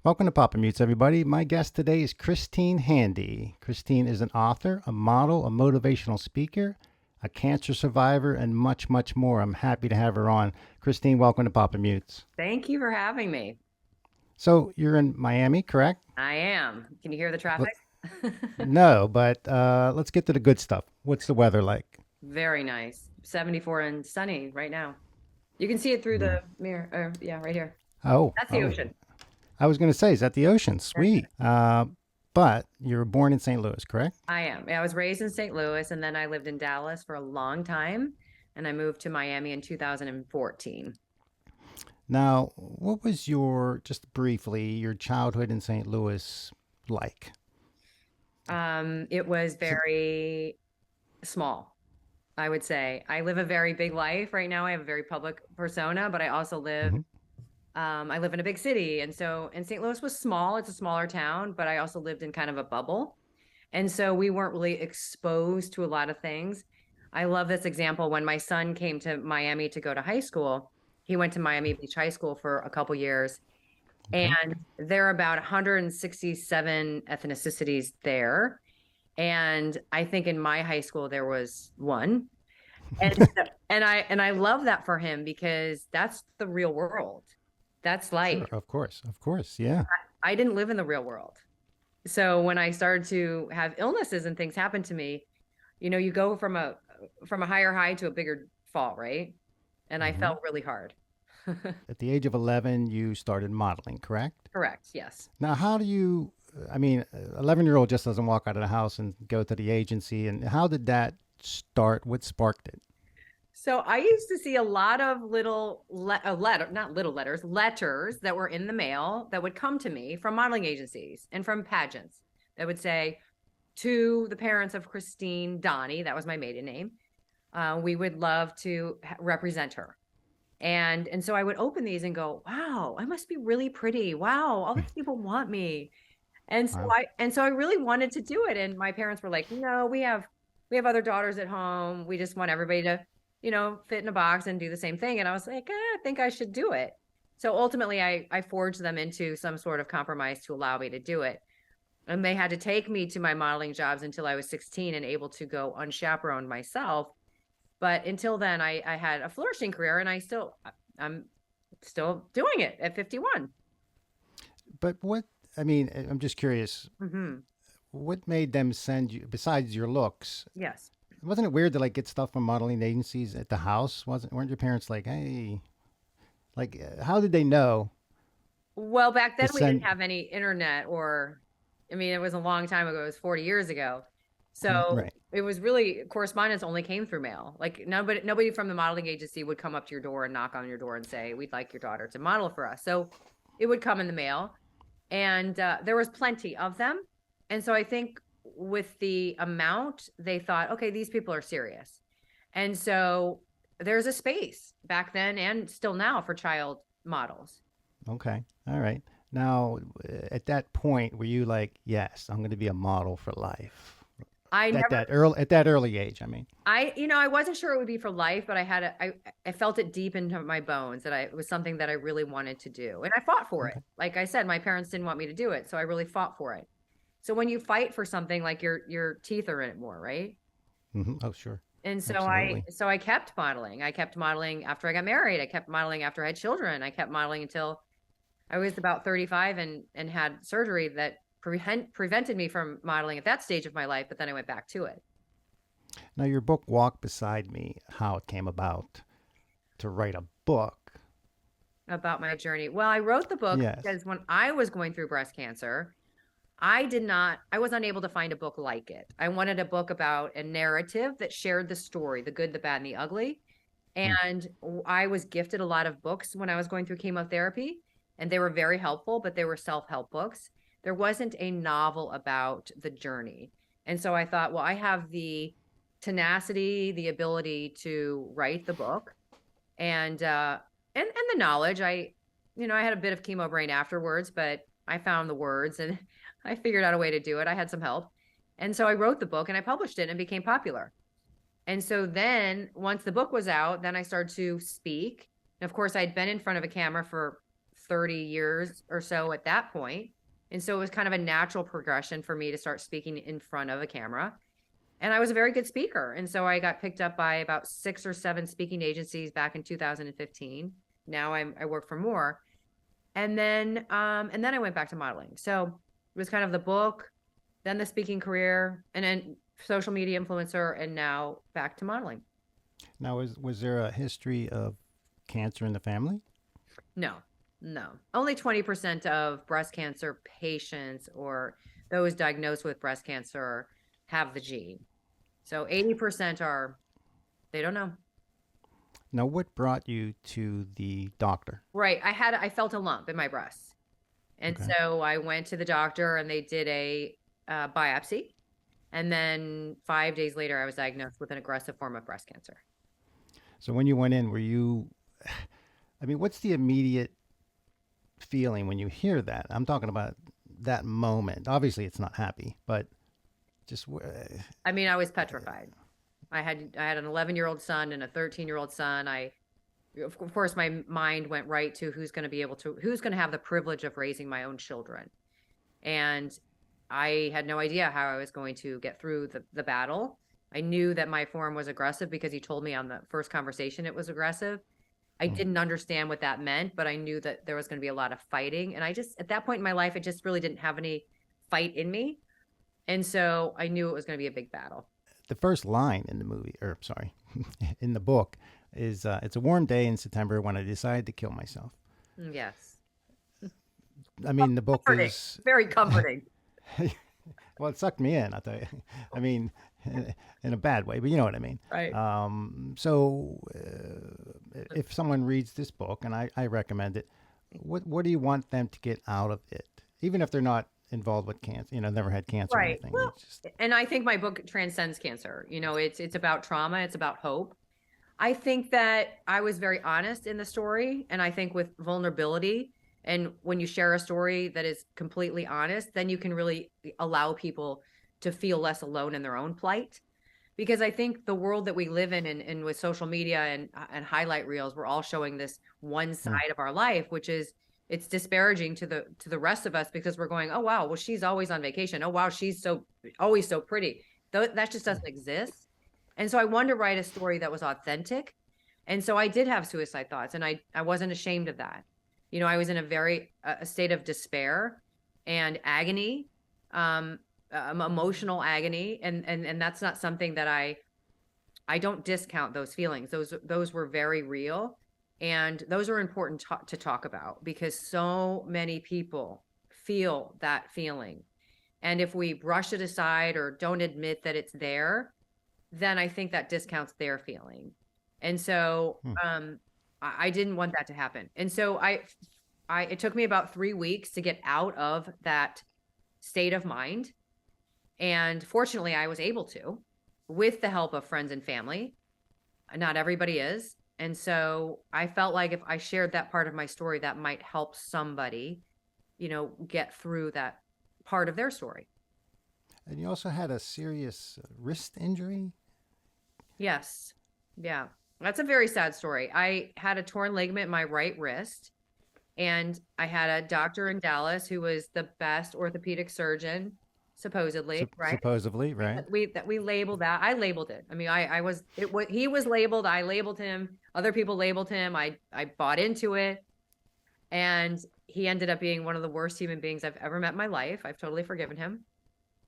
Welcome to Papamutes, everybody. My guest today is Christine Handy. Christine is an author, a model, a motivational speaker, a cancer survivor, and much, much more. I'm happy to have her on. Christine, welcome to Papamutes. Thank you for having me. So you're in Miami, correct? I am. Can you hear the L- traffic? No, but let's get to the good stuff. What's the weather like? Very nice. 74 and sunny right now. You can see it through Hmm. the mirror. Yeah, right here. Oh, That's the oh. ocean. I was going to say, is that the ocean? Sweet. But you were born in St. Louis, correct? I am. I was raised in St. Louis and then I lived in Dallas for a long time and I moved to Miami in 2014. Now, what was just briefly, your childhood in St. Louis like? It was Is it, very small, I would say. I live a very big life right now. I have a very public persona, but mhm. I live in a big city. And St. Louis was small. It's a smaller town, but I also lived in kind of a bubble. And so we weren't really exposed to a lot of things. I love this example. When my son came to Miami to go to high school, he went to Miami Beach High School for a couple years. Okay. And there are about 167 ethnicities there. And I think in my high school there was one. And I love that for him because that's the real world. That's Sure, life. of course, of course, yeah. I didn't live in the real world. So when I started to have illnesses and things happen to me, you go from a higher high to a bigger fall, right? And I Hmm. felt really hard. At the age of 11, you started modeling, correct? Correct. Yes. Now, how do you, I mean, 11-year-old just doesn't walk out of the house and go to the agency. And how did that start? What sparked it? So I used to see a lot of not little letters that were in the mail that would come to me from modeling agencies and from pageants that would say to the parents of Christine Donnie, that was my maiden name. We would love to represent her. And so I would open these and go, wow, I must be really pretty. Wow, all these people want me. And so Wow. I really wanted to do it. And my parents were like, no, we have other daughters at home. We just want everybody to, fit in a box and do the same thing. And I was like, I think I should do it. So ultimately I forged them into some sort of compromise to allow me to do it. And they had to take me to my modeling jobs until I was 16 and able to go unchaperoned myself. But until then, I had a flourishing career, and I'm still doing it at 51. But I mean, I'm just curious, Hmm. what made them send you, besides your looks, Yes. wasn't it weird to like get stuff from modeling agencies at the house? Weren't your parents like, hey, like, how did they know Well, back to then we didn't send? have any internet, or, I mean, it was a long time ago. It was 40 years ago. So Right. it was really correspondence only came through mail. Like nobody from the modeling agency would come up to your door and knock on your door and say, we'd like your daughter to model for us. So it would come in the mail. And there was plenty of them. And so I think with the amount, they thought, okay, these people are serious. And so there's a space back then and still now for child models. Okay. All right. Now, at that point, were you like, yes, I'm going to be a model for life? I never, At that early age, I mean. I wasn't sure it would be for life, but I felt it deep into my bones that it was something that I really wanted to do. And I fought for it. Okay. Like I said, my parents didn't want me to do it. So I really fought for it. So when you fight for something, like your teeth are in it more, right? Oh, sure. And so I Absolutely. so I kept modeling. I kept modeling after I got married. I kept modeling after I had children. I kept modeling until I was about 35 and had surgery that prevented me from modeling at that stage of my life, but then I went back to it. Now, your book, Walk Beside Me, how it came about to write a book. About my journey. Well, I wrote the book Yes. because when I was going through breast cancer, I was unable to find a book like it. I wanted a book about a narrative that shared the story, the good, the bad, and the ugly. Hmm. And I was gifted a lot of books when I was going through chemotherapy, and they were very helpful, but they were self-help books. There wasn't a novel about the journey. And so I thought, well, I have the tenacity, the ability to write the book and the knowledge. I had a bit of chemo brain afterwards, but I found the words and I figured out a way to do it. I had some help. And so I wrote the book and I published it and it became popular. And so once the book was out, then I started to speak. And of course, I'd been in front of a camera for 30 years or so at that point. And so it was kind of a natural progression for me to start speaking in front of a camera. And I was a very good speaker. And so I got picked up by about 6 or 7 speaking agencies back in 2015. Now I work for more. And then I went back to modeling. So it was kind of the book, then the speaking career, and then social media influencer, and now back to modeling. Now, was there a history of cancer in the family? No, no. Only 20% of breast cancer patients or those diagnosed with breast cancer have the gene. So 80% are, they don't know. Now, what brought you to the doctor? Right. I felt a lump in my breast. And Okay. so I went to the doctor and they did a biopsy. And then 5 days later, I was diagnosed with an aggressive form of breast cancer. So when you went in, were you, I mean, what's the immediate feeling when you hear that? I'm talking about that moment. Obviously, it's not happy, but just, I mean, I was petrified. I had an 11-year-old son and a 13-year-old son. Of course, my mind went right to who's going to have the privilege of raising my own children. And I had no idea how I was going to get through the battle. I knew that my form was aggressive because he told me on the first conversation it was aggressive. I didn't understand what that meant, but I knew that there was going to be a lot of fighting. And at that point in my life, I just really didn't have any fight in me. And so I knew it was going to be a big battle. the first line in the movie, or sorry, in the book, is it's a warm day in September when I decided to kill myself. Yes. I mean, the book Comforting. is, Very comforting. well, it sucked me in, I'll tell you. I mean, in a bad way, but you know what I mean. Right. So, if someone reads this book, and I recommend it, what do you want them to get out of it? Even if they're not involved with cancer, never had cancer or Right. anything. Well, It's just, and I think my book transcends cancer. It's about trauma, it's about hope. I think that I was very honest in the story, and I think with vulnerability, and when you share a story that is completely honest, then you can really allow people to feel less alone in their own plight. Because I think the world that we live in, and with social media and highlight reels, we're all showing this one hmm, side of our life, which is, it's disparaging to the rest of us, because we're going, oh wow, well, she's always on vacation. Oh wow, she's so always so pretty. That just doesn't exist. And so I wanted to write a story that was authentic. And so I did have suicide thoughts, and I wasn't ashamed of that. I was in a state of despair and agony, emotional agony, and that's not something that I don't discount those feelings. Those were very real, and those are important to talk about, because so many people feel that feeling. And if we brush it aside or don't admit that it's there, then I think that discounts their feeling. And so hmm. I didn't want that to happen. And so it took me about 3 weeks to get out of that state of mind. And fortunately, I was able to, with the help of friends and family. Not everybody is. And so I felt like if I shared that part of my story, that might help somebody, get through that part of their story. And you also had a serious wrist injury. Yes. Yeah. That's a very sad story. I had a torn ligament in my right wrist, and I had a doctor in Dallas who was the best orthopedic surgeon, supposedly, right? Supposedly, right? We labeled that. I labeled it. I mean, he was labeled, I labeled him, other people labeled him. I bought into it. And he ended up being one of the worst human beings I've ever met in my life. I've totally forgiven him.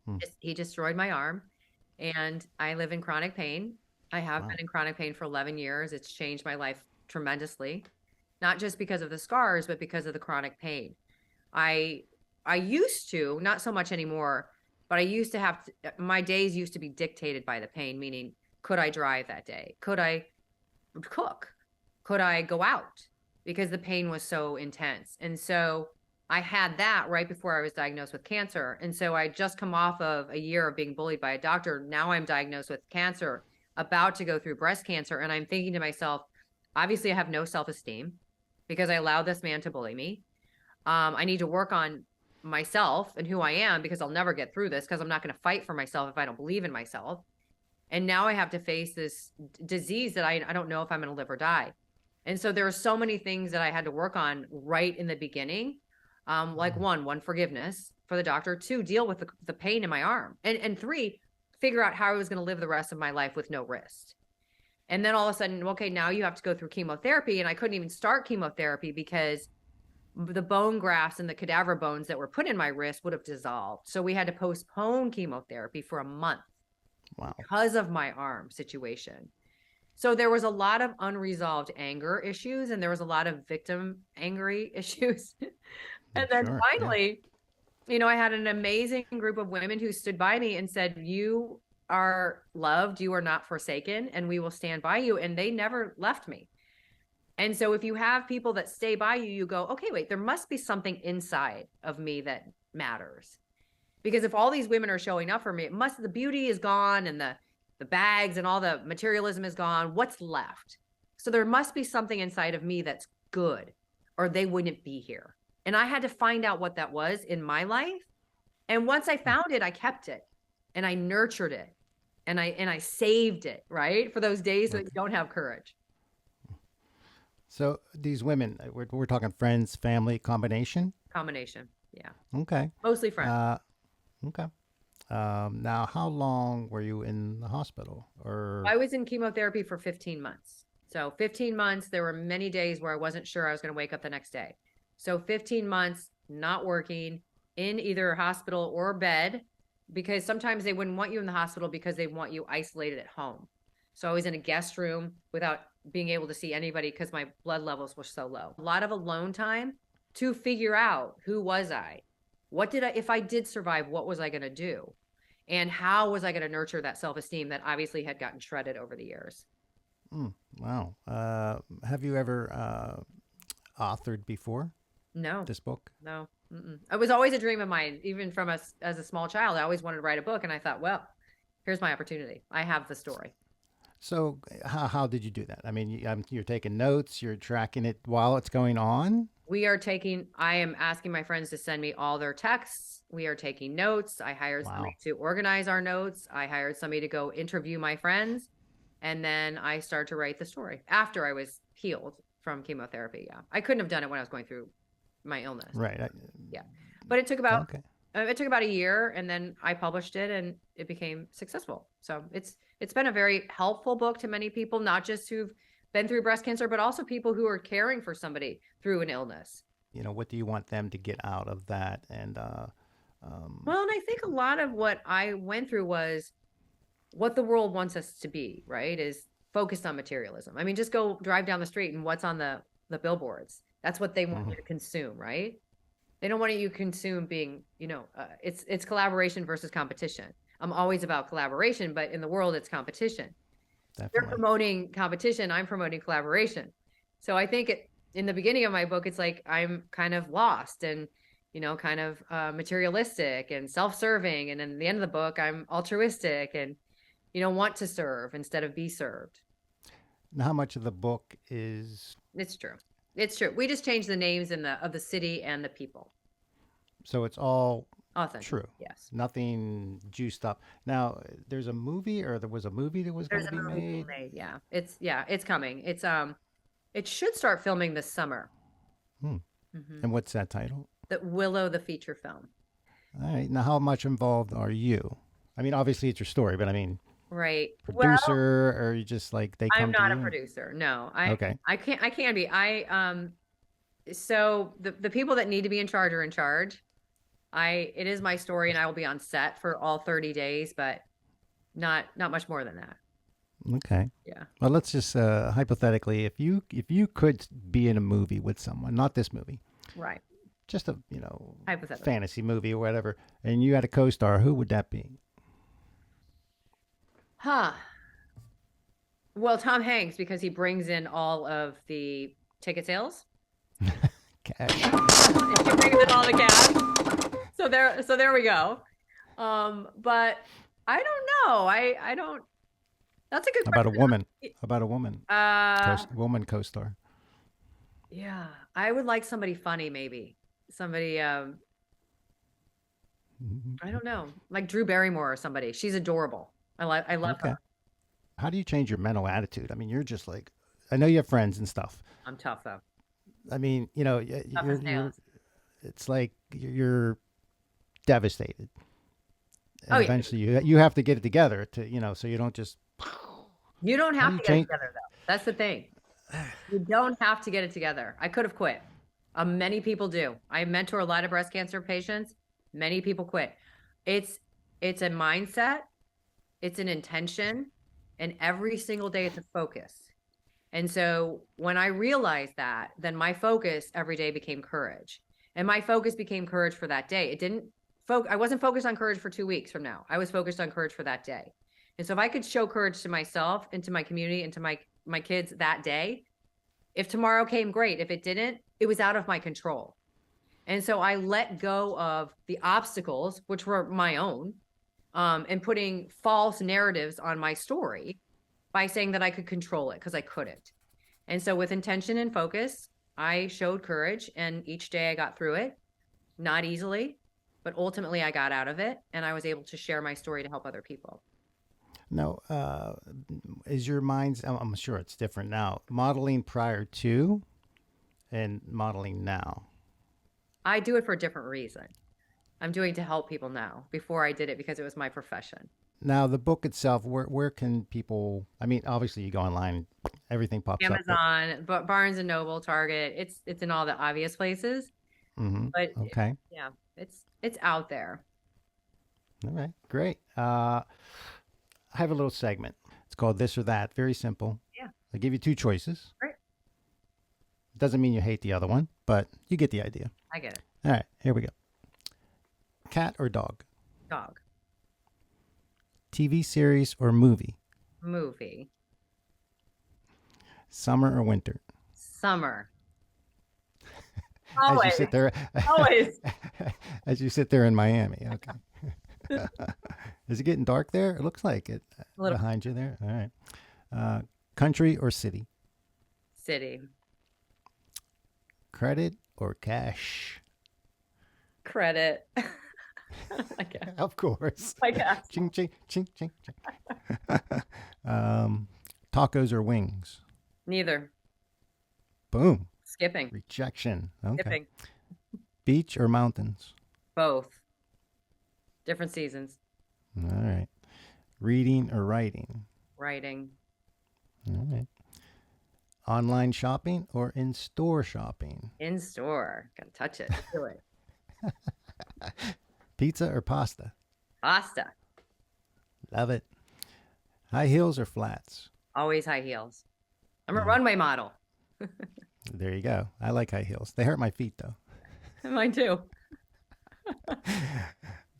Hmm. He destroyed my arm, and I live in chronic pain. I have Wow. been in chronic pain for 11 years. It's changed my life tremendously, not just because of the scars, but because of the chronic pain. I used to, not so much anymore, but I used to my days used to be dictated by the pain, meaning, could I drive that day? Could I cook? Could I go out? Because the pain was so intense. And so I had that right before I was diagnosed with cancer. And so I just come off of a year of being bullied by a doctor. Now I'm diagnosed with cancer, about to go through breast cancer. And I'm thinking to myself, obviously I have no self-esteem because I allowed this man to bully me. I need to work on myself and who I am, because I'll never get through this, because I'm not going to fight for myself if I don't believe in myself. And now I have to face this disease that I don't know if I'm going to live or die. And so there are so many things that I had to work on right in the beginning. Like one, forgiveness for the doctor, two, deal with the pain in my arm, and three, figure out how I was going to live the rest of my life with no wrist. And then all of a sudden, okay, now you have to go through chemotherapy. And I couldn't even start chemotherapy because the bone grafts and the cadaver bones that were put in my wrist would have dissolved. So we had to postpone chemotherapy for a month. Wow. Because of my arm situation. So there was a lot of unresolved anger issues, and there was a lot of victim angry issues. And then finally, I had an amazing group of women who stood by me and said, you are loved, you are not forsaken, and we will stand by you. And they never left me. And so if you have people that stay by you, you go, okay, wait, there must be something inside of me that matters. Because if all these women are showing up for me, the beauty is gone and the bags and all the materialism is gone. What's left? So there must be something inside of me that's good, or they wouldn't be here. And I had to find out what that was in my life. And once I found it, I kept it and I nurtured it and I saved it, right? For those days that you don't have courage. So these women, we're talking friends, family, combination? Combination. Yeah. Okay. Mostly friends. Okay. Now, how long were you in the hospital? Or I was in chemotherapy for 15 months. So 15 months, there were many days where I wasn't sure I was going to wake up the next day. So 15 months, not working, in either a hospital or bed, because sometimes they wouldn't want you in the hospital because they want you isolated at home. So I was in a guest room without being able to see anybody because my blood levels were so low. A lot of alone time to figure out, who was I? If I did survive, what was I going to do? And how was I going to nurture that self-esteem that obviously had gotten shredded over the years? Wow. Have you ever authored before? No. This book? No. It was always a dream of mine, even as a small child. I always wanted to write a book, and I thought, well, here's my opportunity. I have the story. So how did you do that? I mean, you're taking notes, you're tracking it while it's going on? I am asking my friends to send me all their texts. We are taking notes. I hired somebody to organize our notes. I hired somebody to go interview my friends. And then I started to write the story after I was healed from chemotherapy. Yeah. I couldn't have done it when I was going through my illness. Right. Yeah. But it took about a year, and then I published it and it became successful. So it's been a very helpful book to many people, not just who've been through breast cancer, but also people who are caring for somebody through an illness. What do you want them to get out of that? And well, and I think a lot of what I went through was what the world wants us to be, right? Is focused on materialism. I mean, just go drive down the street and what's on the billboards. That's what they want you to consume, right? They don't want you to consume being, it's collaboration versus competition. I'm always about collaboration, but in the world, it's competition. Definitely. They're promoting competition. I'm promoting collaboration. So I think in the beginning of my book, it's like I'm kind of lost and, kind of materialistic and self-serving. And then at the end of the book, I'm altruistic and, want to serve instead of be served. Now, how much of the book is... It's true. It's true. We just changed the names of the city and the people. So it's all authentic. True. Yes. Nothing juiced up. Now, there's a movie, or there was a movie that was going to be made. Yeah. It's coming. It should start filming this summer. And what's that title? The Willow, the feature film. All right. Now, how much involved are you? I mean, obviously it's your story, but I mean, right. Producer, or you just like they come I'm not to a producer. No. Okay. I can be. So the people that need to be in charge are in charge. It is my story, and I will be on set for all 30 days, but not much more than that. Okay. Yeah. Well, let's just hypothetically, if you could be in a movie with someone, not this movie, right? Just a hypothetical fantasy movie or whatever, and you had a co-star, who would that be? Well, Tom Hanks, because he brings in all of the ticket sales. Cash. He brings in all the cash. So there we go. But I don't know. I don't. That's a good question. About a woman? Woman co-star. Yeah, I would like somebody funny, maybe somebody. I don't know, like Drew Barrymore or somebody. She's adorable. I love her. How do you change your mental attitude? I mean, you're just like I know you have friends and stuff. I'm tough though. I mean, you know, Tough as nails. it's like you're devastated. Oh And yeah. eventually you have to get it together to, you know, so you don't just, You don't how do have you to get it change? together though. That's the thing. You don't have to get it together. I could have quit. Many people do. I mentor a lot of breast cancer patients. Many people quit. It's it's a mindset, it's an intention, and every single day it's a focus. And so when I realized that, then my focus every day became courage. And my focus became courage for that day. It didn't I wasn't focused on courage for 2 weeks from now. I was focused on courage for that day. And so if I could show courage to myself and to my community and to my kids that day, if tomorrow came, great. If it didn't, it was out of my control. And so I let go of the obstacles, which were my own, and putting false narratives on my story by saying that I could control it, because I couldn't. And so with intention and focus, I showed courage, and each day I got through it, not easily, but ultimately I got out of it, and I was able to share my story to help other people. No, is your mind's, I'm sure it's different now, modeling prior to and modeling now? I do it for a different reason. I'm doing to help people now. Before I did it because it was my profession. Now, the book itself, where can people, I mean, obviously you go online, everything pops up, but Amazon, but Barnes and Noble, Target, it's in all the obvious places, but okay. yeah, it's out there. All right, great. I have a little segment. It's called This or That. Very simple. Yeah. I give you two choices. Right. Doesn't mean you hate the other one, but you get the idea. I get it. All right, here we go. Cat or dog? Dog. TV series or movie? Movie. Summer or winter? Summer. As you Always. sit there, Always. as you sit there in Miami. Okay. Is it getting dark there? It looks like it A little behind you there. All right. Country or city? city. Credit or cash? Credit. I guess. Of course. I guess. Ching, ching, ching, ching, ching. Tacos or wings? Neither. Boom. Skipping. Rejection. Okay. Skipping. Beach or mountains? Both. Different seasons. All right. Reading or writing? Writing. All right. Online shopping or in-store shopping? In store. Gotta touch it. Do it. Pizza or pasta? Pasta. Love it. High heels or flats? Always high heels. I'm a runway model. There you go. I like high heels. They hurt my feet though. Mine too.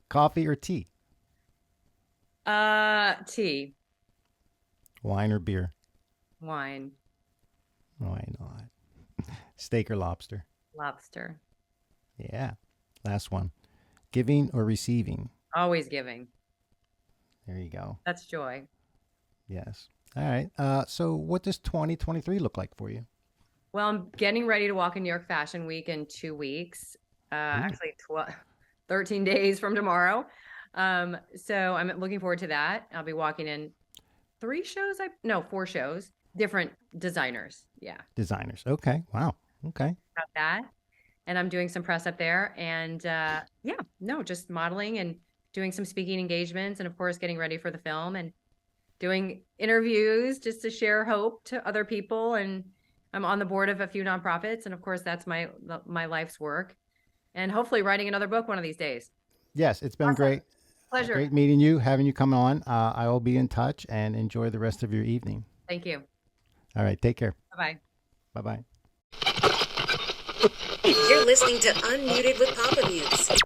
Coffee or tea? Tea. Wine or beer? Wine. Why not? Steak or lobster? Lobster. Yeah. Last one. Giving or receiving? Always giving. There you go. That's joy. Yes. All right. So what does 2023 look like for you? Well, I'm getting ready to walk in New York Fashion Week in 2 weeks. Actually, 13 days from tomorrow. So I'm looking forward to that. I'll be walking in 4 shows, different designers. Yeah. Designers. Okay. Wow. Okay. About that. And I'm doing some press up there, and just modeling and doing some speaking engagements, and of course getting ready for the film and doing interviews just to share hope to other people. And I'm on the board of a few nonprofits, and of course that's my life's work, and hopefully writing another book one of these days. Yes, it's been Awesome. great. Pleasure. Great meeting you, having you come on. I will be in touch, and enjoy the rest of your evening. Thank you. All right. Take care. Bye-bye. Bye-bye. You're listening to Unmuted with Papamutes.